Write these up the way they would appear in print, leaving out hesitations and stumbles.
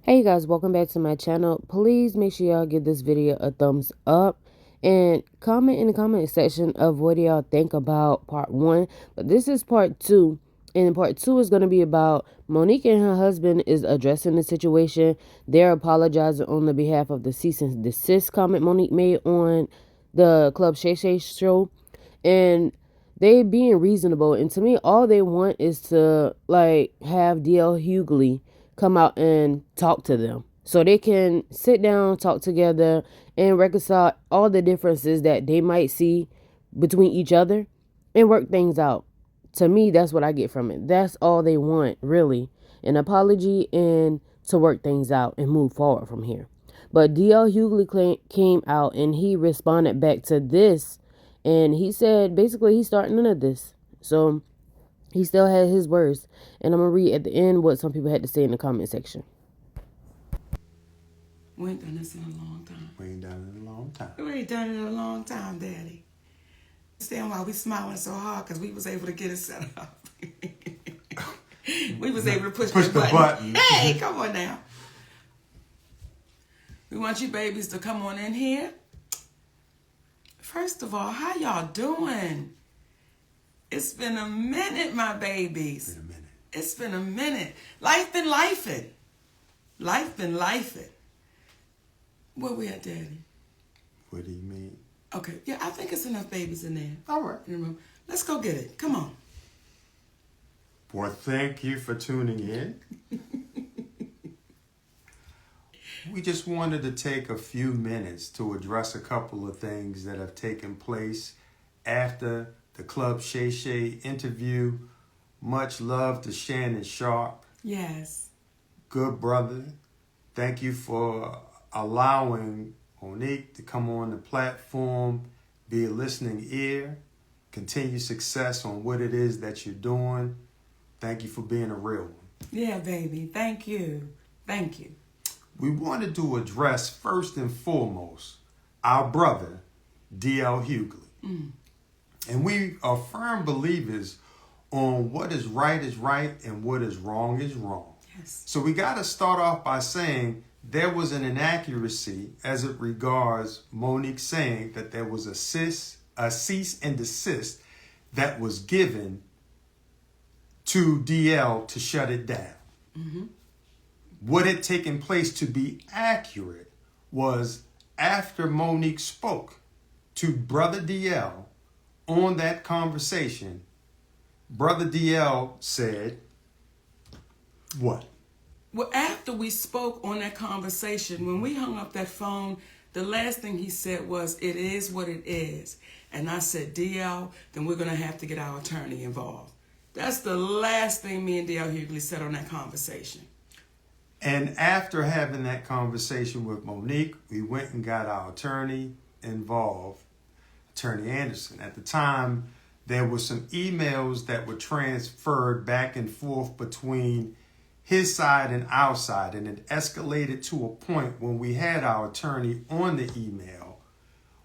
Hey guys, welcome back to my channel. Please make sure y'all give this video a thumbs up and comment in the comment section of what y'all think about part 1. But this is part 2, and part 2 is going to be about Monique and her husband is addressing the situation. They're apologizing on the behalf of the cease and desist comment Monique made on the Club Shay Shay show, and they being reasonable. And to me, all they want is to have DL Hughley come out and talk to them so they can sit down, talk together, and reconcile all the differences that they might see between each other and work things out. To me, that's what I get from it. That's all they want, really. An apology and to work things out and move forward from here. But DL Hughley came out and he responded back to this, and he said basically he's starting none of this. So he still had his words. And I'm going to read at the end what some people had to say in the comment section. We ain't done this in a long time. We ain't done it in a long time. We ain't done it in a long time, Daddy. Understand why we smiling so hard? Because we was able to get it set up. We was able to push the button. Hey, come on now. We want you babies to come on in here. First of all, how y'all doing? It's been a minute, my babies. It's been a minute. Life been lifing. Life been lifing. Where we at, Daddy? What do you mean? Okay, yeah, I think it's enough babies in there. All right. Let's go get it. Come on. Well, thank you for tuning in. We just wanted to take a few minutes to address a couple of things that have taken place after the Club Shay Shay interview. Much love to Shannon Sharp. Yes. Good brother. Thank you for allowing Monique to come on the platform, be a listening ear, continue success on what it is that you're doing. Thank you for being a real one. Yeah, baby. Thank you. Thank you. We wanted to address first and foremost our brother, DL Hughley. And we are firm believers on what is right and what is wrong. Yes. So we got to start off by saying there was an inaccuracy as it regards Monique saying that there was a cease and desist that was given to DL to shut it down. Mm-hmm. What had taken place, to be accurate, was after Monique spoke to Brother DL on that conversation, Brother DL said, what? Well, after we spoke on that conversation, when we hung up that phone, the last thing he said was, it is what it is. And I said, DL, then we're going to have to get our attorney involved. That's the last thing me and DL Hughley said on that conversation. And after having that conversation with Monique, we went and got our attorney involved, Attorney Anderson. At the time, there were some emails that were transferred back and forth between his side and our side, and it escalated to a point when we had our attorney on the email,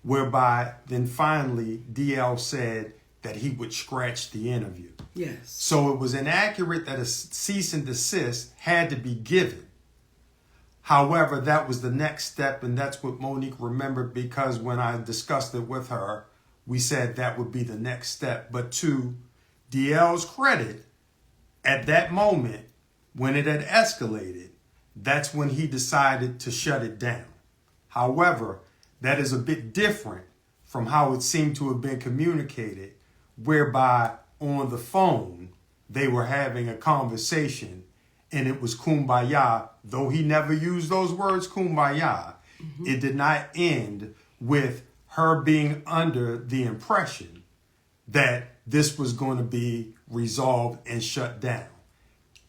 whereby then finally DL said that he would scratch the interview. Yes. So it was inaccurate that a cease and desist had to be given. However, that was the next step, and that's what Monique remembered, because when I discussed it with her, we said that would be the next step. But to DL's credit, at that moment, when it had escalated, that's when he decided to shut it down. However, that is a bit different from how it seemed to have been communicated, whereby on the phone, they were having a conversation and it was kumbaya. Though he never used those words, kumbaya, It did not end with her being under the impression that this was going to be resolved and shut down.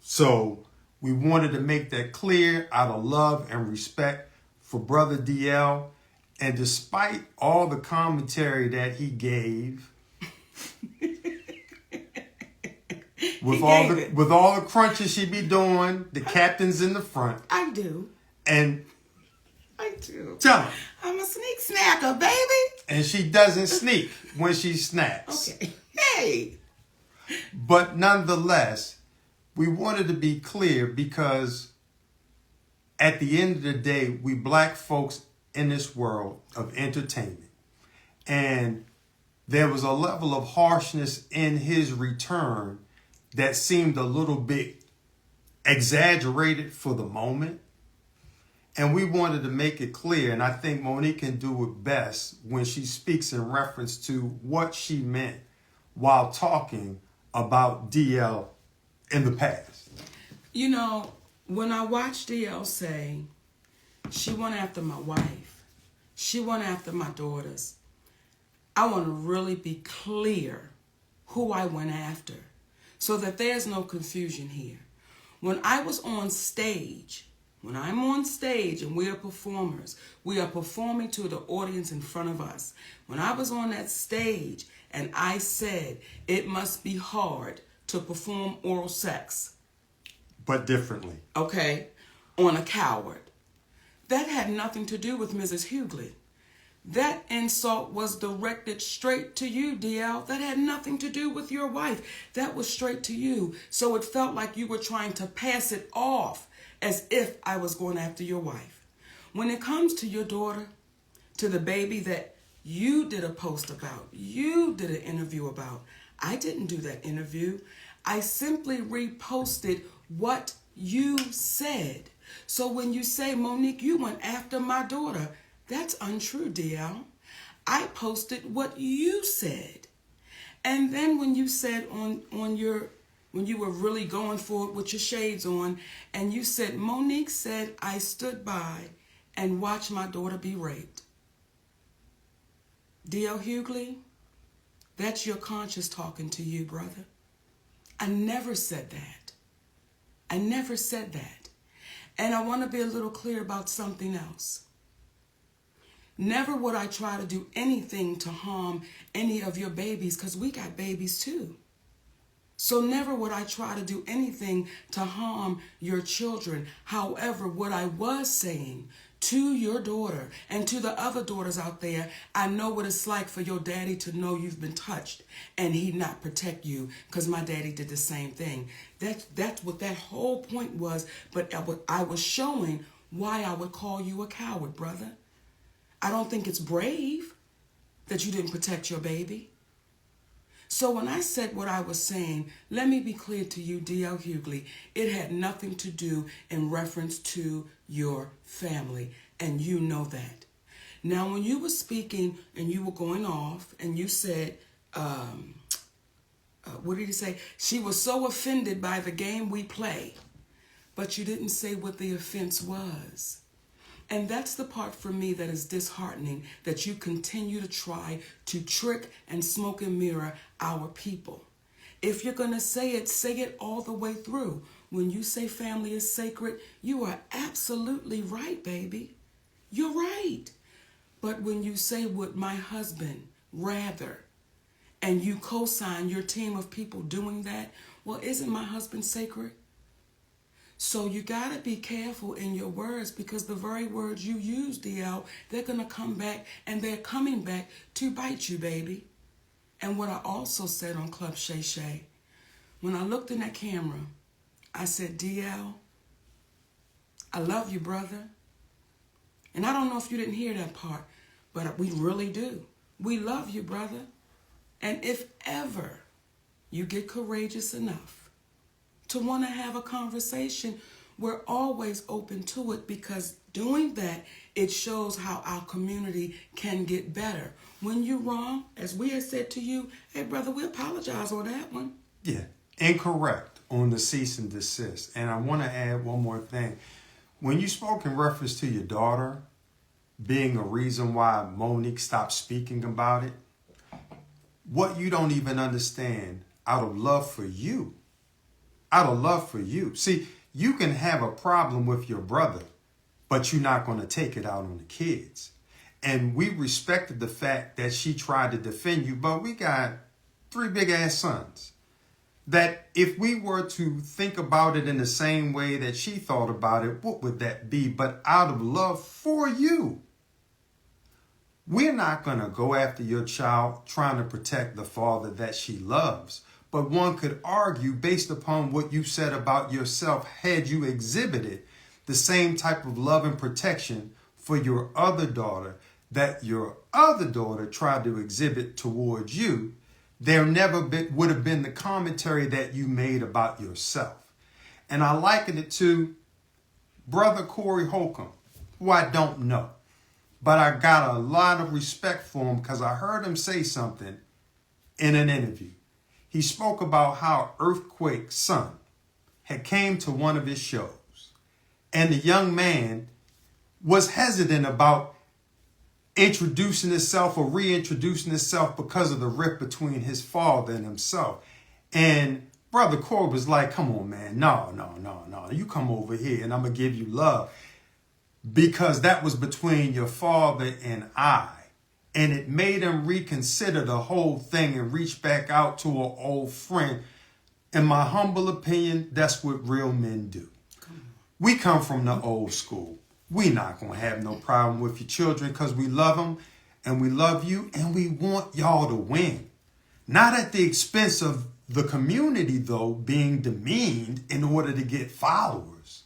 So we wanted to make that clear out of love and respect for Brother DL. And despite all the commentary that he gave, with all the crunches she be doing, the captain's in the front. I do. And I do. tell him. I'm a sneak snacker, baby. And she doesn't sneak when she snacks. Okay. Hey. But nonetheless, we wanted to be clear because at the end of the day, we black folks in this world of entertainment. And there was a level of harshness in his return that seemed a little bit exaggerated for the moment. And we wanted to make it clear, and I think Monique can do it best when she speaks in reference to what she meant while talking about DL in the past. You know, when I watched DL say, she went after my wife, she went after my daughters, I want to really be clear who I went after so that there's no confusion here. When I was on stage, when I'm on stage and we are performers, we are performing to the audience in front of us. When I was on that stage and I said it must be hard to perform oral sex. But differently. Okay, on a coward. That had nothing to do with Mrs. Hughley. That insult was directed straight to you, DL. That had nothing to do with your wife. That was straight to you. So it felt like you were trying to pass it off as if I was going after your wife. When it comes to your daughter, to the baby that you did a post about, you did an interview about, I didn't do that interview. I simply reposted what you said. So when you say, Monique, you went after my daughter, that's untrue, DL. I posted what you said. And then when you said when you were really going for it with your shades on, and you said, Monique said, I stood by and watched my daughter be raped. DL Hughley, that's your conscience talking to you, brother. I never said that. I never said that. And I want to be a little clear about something else. Never would I try to do anything to harm any of your babies, because we got babies too. So never would I try to do anything to harm your children. However, what I was saying to your daughter and to the other daughters out there, I know what it's like for your daddy to know you've been touched and he not protect you, because my daddy did the same thing. That's what that whole point was. But I was showing why I would call you a coward, brother. I don't think it's brave that you didn't protect your baby. So when I said what I was saying, let me be clear to you, DL Hughley, it had nothing to do in reference to your family, and you know that. Now, when you were speaking and you were going off and you said, what did you say? She was so offended by the game we play, but you didn't say what the offense was. And that's the part for me that is disheartening, that you continue to try to trick and smoke and mirror our people. If you're going to say it all the way through. When you say family is sacred, you are absolutely right, baby. You're right. But when you say would my husband rather, and you co-sign your team of people doing that, well, isn't my husband sacred? So you got to be careful in your words, because the very words you use, DL, they're going to come back, and they're coming back to bite you, baby. And what I also said on Club Shay Shay, when I looked in that camera, I said, DL, I love you, brother. And I don't know if you didn't hear that part, but we really do. We love you, brother. And if ever you get courageous enough to want to have a conversation, we're always open to it, because doing that, it shows how our community can get better. When you're wrong, as we have said to you, hey, brother, we apologize on that one. Yeah, incorrect on the cease and desist. And I want to add one more thing. When you spoke in reference to your daughter being a reason why Monique stopped speaking about it, what you don't even understand, out of love for you, See, you can have a problem with your brother, but you're not going to take it out on the kids. And we respected the fact that she tried to defend you, but we got 3 big ass sons. That if we were to think about it in the same way that she thought about it, what would that be? But out of love for you, we're not going to go after your child trying to protect the father that she loves. But one could argue, based upon what you said about yourself, had you exhibited, the same type of love and protection for your other daughter that your other daughter tried to exhibit towards you, there never would have been the commentary that you made about yourself. And I liken it to Brother Corey Holcomb, who I don't know. But I got a lot of respect for him because I heard him say something in an interview. He spoke about how Earthquake's son had came to one of his shows. And the young man was hesitant about introducing himself or reintroducing himself because of the rift between his father and himself. And Brother Corey was like, come on, man. No. You come over here and I'm going to give you love. Because that was between your father and I. And it made him reconsider the whole thing and reach back out to an old friend. In my humble opinion, that's what real men do. We come from the old school. We not going to have no problem with your children because we love them and we love you and we want y'all to win. Not at the expense of the community, though, being demeaned in order to get followers.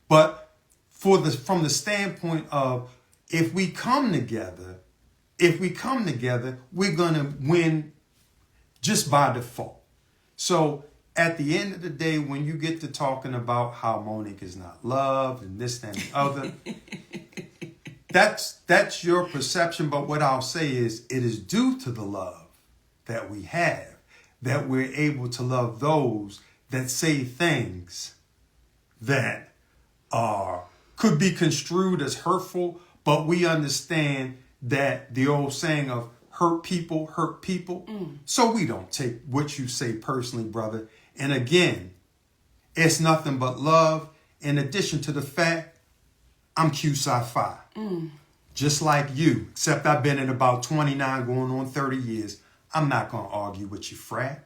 But from the standpoint of if we come together, we're going to win just by default. So at the end of the day, when you get to talking about how Monique is not loved and this, that, and the other, that's your perception. But what I'll say is it is due to the love that we have that we're able to love those that say things that could be construed as hurtful, but we understand that the old saying of hurt people hurt people. So we don't take what you say personally, brother. And again, it's nothing but love. In addition to the fact, I'm Q-Sci-Fi. Just like you, except I've been in about 29 going on 30 years. I'm not going to argue with you, frat.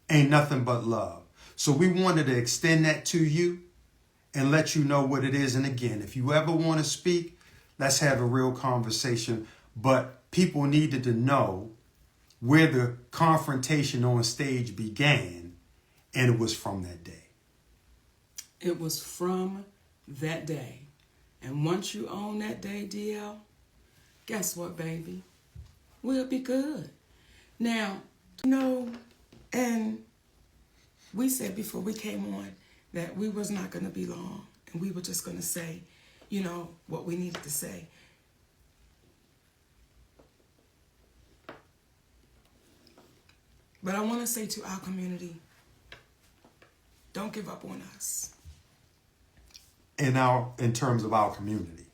Ain't nothing but love. So we wanted to extend that to you and let you know what it is. And again, if you ever want to speak, let's have a real conversation. But people needed to know where the confrontation on stage began. And it was from that day. It was from that day. And once you own that day, DL, guess what, baby? We'll be good. Now, and we said before we came on that we was not going to be long. And we were just going to say, what we needed to say. But I want to say to our community, don't give up on us. In terms of our community.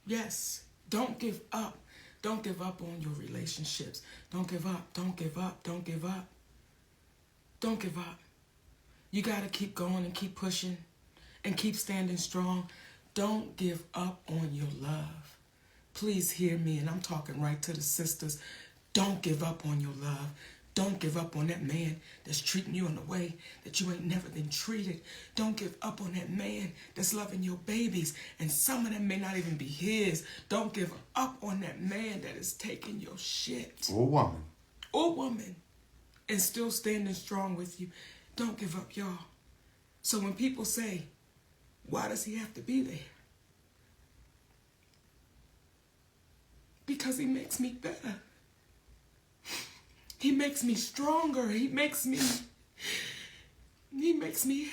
Yes. Don't give up. Don't give up on your relationships. Don't give up. Don't give up. Don't give up. Don't give up. You got to keep going and keep pushing and keep standing strong. Don't give up on your love. Please hear me, and I'm talking right to the sisters. Don't give up on your love. Don't give up on that man that's treating you in a way that you ain't never been treated. Don't give up on that man that's loving your babies, and some of them may not even be his. Don't give up on that man that is taking your shit. Or woman. Or woman. And still standing strong with you. Don't give up, y'all. So when people say, why does he have to be there? Because he makes me better. He makes me stronger. He makes me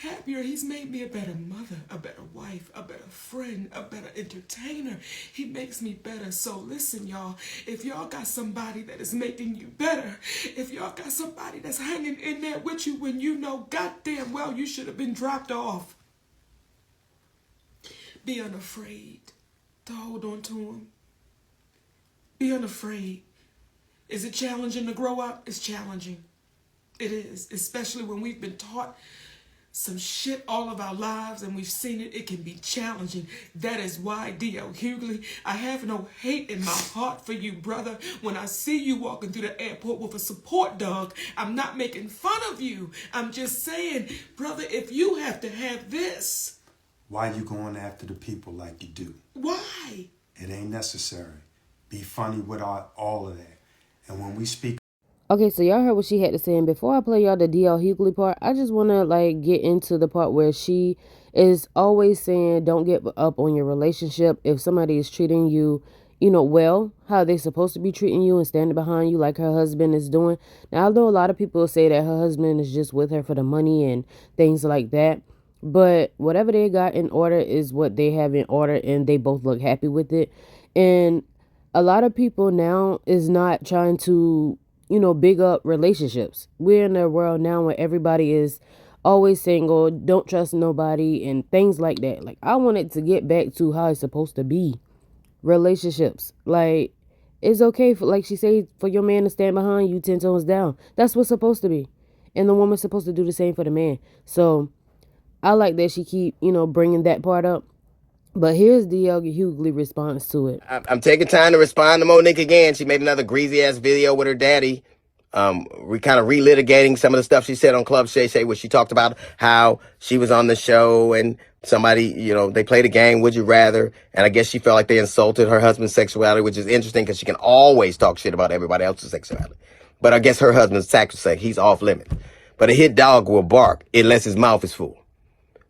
happier. He's made me a better mother, a better wife, a better friend, a better entertainer. He makes me better. So listen, y'all, if y'all got somebody that is making you better, if y'all got somebody that's hanging in there with you when you know goddamn well you should have been dropped off, be unafraid to hold on to him. Be unafraid. Is it challenging to grow up? It's challenging. It is, especially when we've been taught some shit all of our lives and we've seen it. It can be challenging. That is why, DL Hughley, I have no hate in my heart for you, brother. When I see you walking through the airport with a support dog, I'm not making fun of you. I'm just saying, brother, if you have to have this. Why you going after the people like you do? Why? It ain't necessary. Be funny with all of that. And when we speak. Okay, so y'all heard what she had to say. And before I play y'all the DL Hughley part, I just want to get into the part where she is always saying don't give up on your relationship. If somebody is treating you, you know, well, how they supposed to be treating you and standing behind you like her husband is doing. Now, I know a lot of people say that her husband is just with her for the money and things like that. But whatever they got in order is what they have in order, and they both look happy with it. And a lot of people now is not trying to, you know, big up relationships. We're in a world now where everybody is always single, don't trust nobody, and things like that. Like, I wanted to get back to how it's supposed to be. Relationships. Like, it's okay for, like she said, for your man to stand behind you 10 toes down. That's what's supposed to be. And the woman's supposed to do the same for the man. So I like that she keep, you know, bringing that part up. But here's DL Hughley response to it. I'm taking time to respond to Monique again. She made another greasy ass video with her daddy. We kind of relitigating some of the stuff she said on Club Shay Shay, where she talked about how she was on the show and somebody, you know, they played a game, Would You Rather? And I guess she felt like they insulted her husband's sexuality, which is interesting because she can always talk shit about everybody else's sexuality. But I guess her husband's sacrosanct. He's off limits. But a hit dog will bark unless his mouth is full.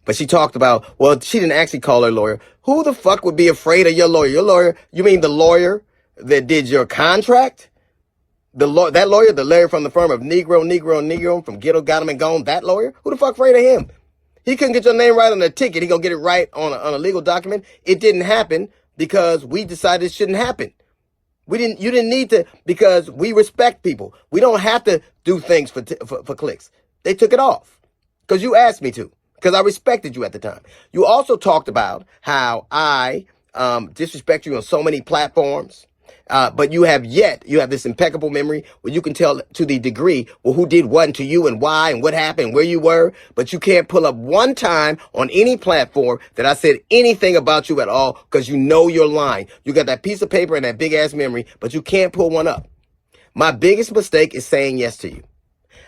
But she talked about, well, she didn't actually call her lawyer. Who the fuck would be afraid of your lawyer? Your lawyer, you mean the lawyer that did your contract? That lawyer, the lawyer from the firm of Negro from Ghetto Got Him and Gone, that lawyer? Who the fuck afraid of him? He couldn't get your name right on the ticket. He gonna get it right on a legal document. It didn't happen because we decided it shouldn't happen. You didn't need to, because we respect people. We don't have to do things for clicks. They took it off because you asked me to, because I respected you at the time. You also talked about how I disrespect you on so many platforms. But you have this impeccable memory where you can tell to the degree, well, who did what to you and why and what happened, where you were. But you can't pull up one time on any platform that I said anything about you at all, because you know you're lying. You got that piece of paper and that big ass memory, but you can't pull one up. My biggest mistake is saying yes to you.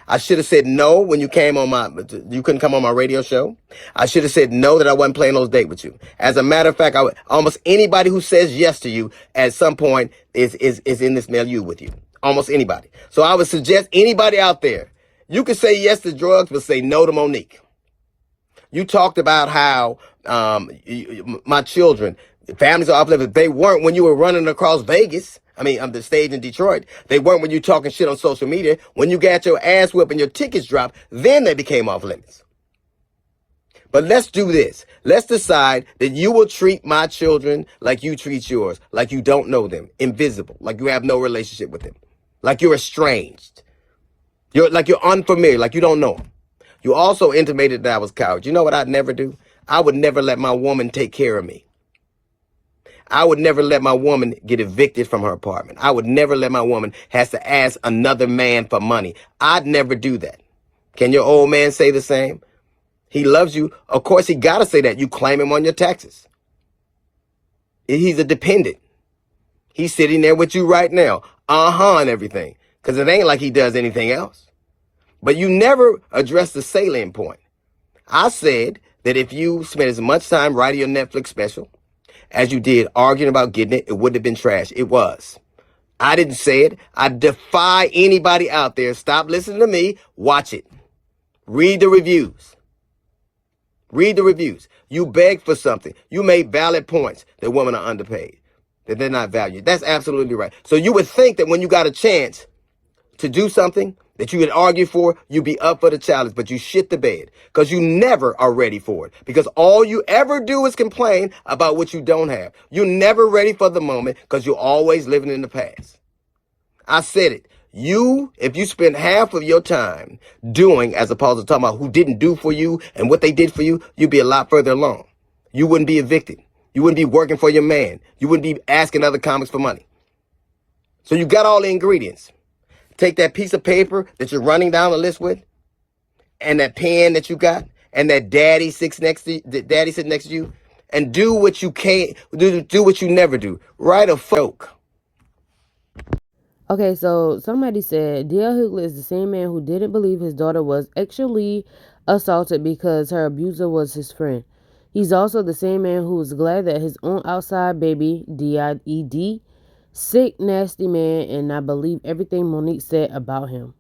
I should have said no when you couldn't come on my radio show. I should have said no that I wasn't playing those dates with you. As a matter of fact, almost anybody who says yes to you at some point is in this milieu with you. Almost anybody. So I would suggest anybody out there, you can say yes to drugs, but say no to Monique. You talked about how my children, families are uplifted. They weren't when you were running across Vegas. The stage in Detroit. They weren't when you talking shit on social media. When you got your ass whipped and your tickets dropped, then they became off limits. But let's do this. Let's decide that you will treat my children like you treat yours, like you don't know them, invisible, like you have no relationship with them, like you're estranged. You're unfamiliar, like you don't know them. You also intimated that I was a coward. You know what I'd never do? I would never let my woman take care of me. I would never let my woman get evicted from her apartment. I would never let my woman has to ask another man for money. I'd never do that. Can your old man say the same? He loves you. Of course, he got to say that. You claim him on your taxes. He's a dependent. He's sitting there with you right now. And everything. Because it ain't like he does anything else. But you never address the salient point. I said that if you spent as much time writing your Netflix special as you did arguing about getting it, it wouldn't have been trash. It was. I didn't say it. I defy anybody out there. Stop listening to me. Watch it. Read the reviews. Read the reviews. You begged for something. You made valid points that women are underpaid, that they're not valued. That's absolutely right. So you would think that when you got a chance to do something that you would argue for, you'd be up for the challenge, but you shit the bed because you never are ready for it, because all you ever do is complain about what you don't have. You're never ready for the moment because you're always living in the past. I said it. If you spend half of your time doing, as opposed to talking about who didn't do for you and what they did for you, you'd be a lot further along. You wouldn't be evicted. You wouldn't be working for your man. You wouldn't be asking other comics for money. So you got all the ingredients. Take that piece of paper that you're running down the list with, and that pen that you got, and that daddy sitting next to you, and do what you can't do what you never do. Write a joke. Okay, so somebody said DL Hughley is the same man who didn't believe his daughter was actually assaulted because her abuser was his friend. He's also the same man who was glad that his own outside baby, DIED, sick, nasty man, and I believe everything Monique said about him.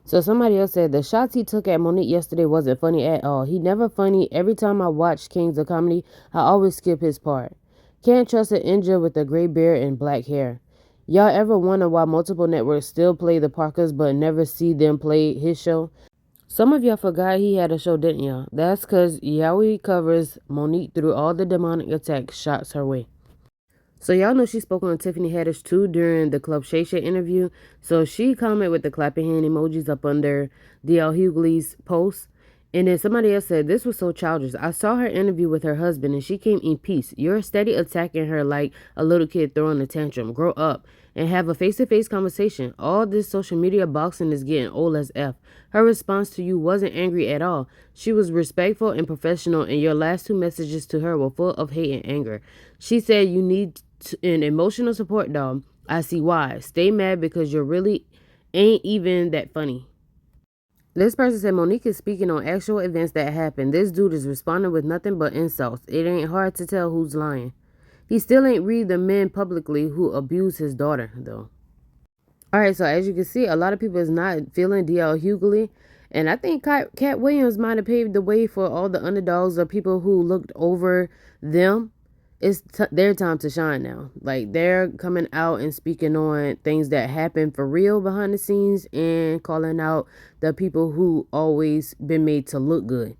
So somebody else said the shots he took at Monique yesterday wasn't funny at all. He never funny. Every time I watch Kings of Comedy, I always skip his part. Can't trust an ninja with a gray beard and black hair. Y'all ever wonder why multiple networks still play the Parkers but never see them play his show? Some of y'all forgot he had a show, didn't y'all? That's because Yowie covers Monique through all the demonic attack shots her way. So y'all know she spoke on Tiffany Haddish too during the Club Shay Shay interview. So she commented with the clapping hand emojis up under DL Hughley's post. And then somebody else said, this was so childish. I saw her interview with her husband and she came in peace. You're steady attacking her like a little kid throwing a tantrum. Grow up and have a face-to-face conversation. All this social media boxing is getting old as F. Her response to you wasn't angry at all. She was respectful and professional, and your last two messages to her were full of hate and anger. She said you need an emotional support dog. I see why. Stay mad because you're really ain't even that funny. This person said Monique is speaking on actual events that happened. This dude is responding with nothing but insults. It ain't hard to tell who's lying. He still ain't read the men publicly who abused his daughter, though. Alright, so as you can see, a lot of people is not feeling DL Hughley. And I think Cat Williams might have paved the way for all the underdogs or people who looked over them. It's their time to shine now. Like, they're coming out and speaking on things that happen for real behind the scenes and calling out the people who always been made to look good.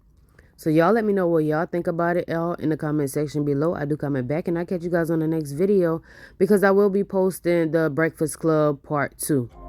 So y'all let me know what y'all think about it all in the comment section below. I do comment back, and I'll catch you guys on the next video because I will be posting the Breakfast Club part 2.